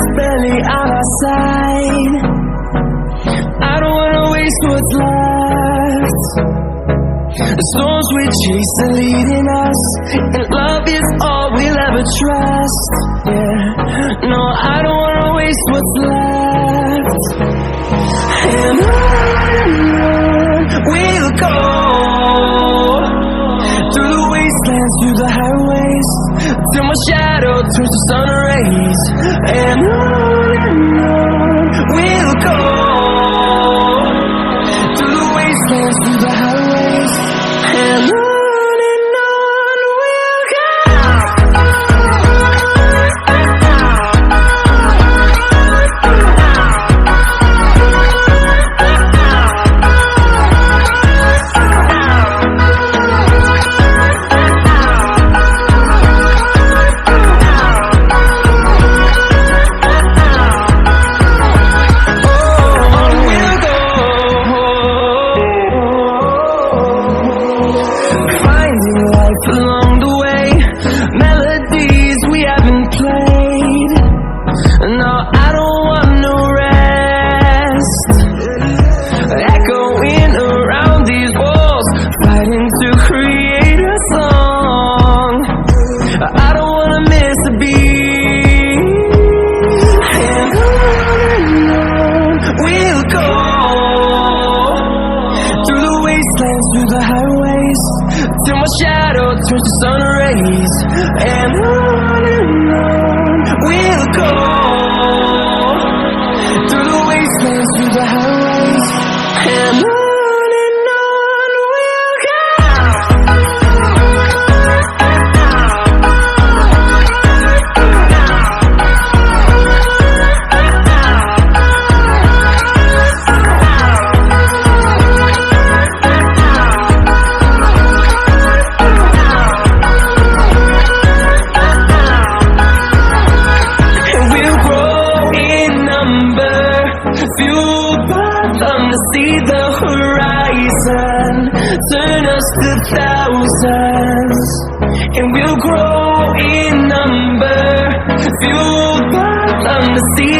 is barely on our side. I don't wanna waste what's left. The storms we chase are leading us, and love is all we'll ever trust. Yeah, no, I don't wanna waste what's left. And on we'll go, through the wastelands, through the highways, till my shadow turns to sun rays. And on we'll go, through the wastelands, through the highways, and on we'll go. Along the way, melodies we haven't played. No, I don't want no rest. Echoing around these walls, fighting to create a song. I don't wanna miss a beat. And on we'll go, through the wastelands, through the highways, till my shadow turns to sun rays. And on we'll go, through the wastelands, through the highways, and on we'll go. Fueled by them to see the horizon, turn us to thousands, and we'll grow in number. Fueled by them to see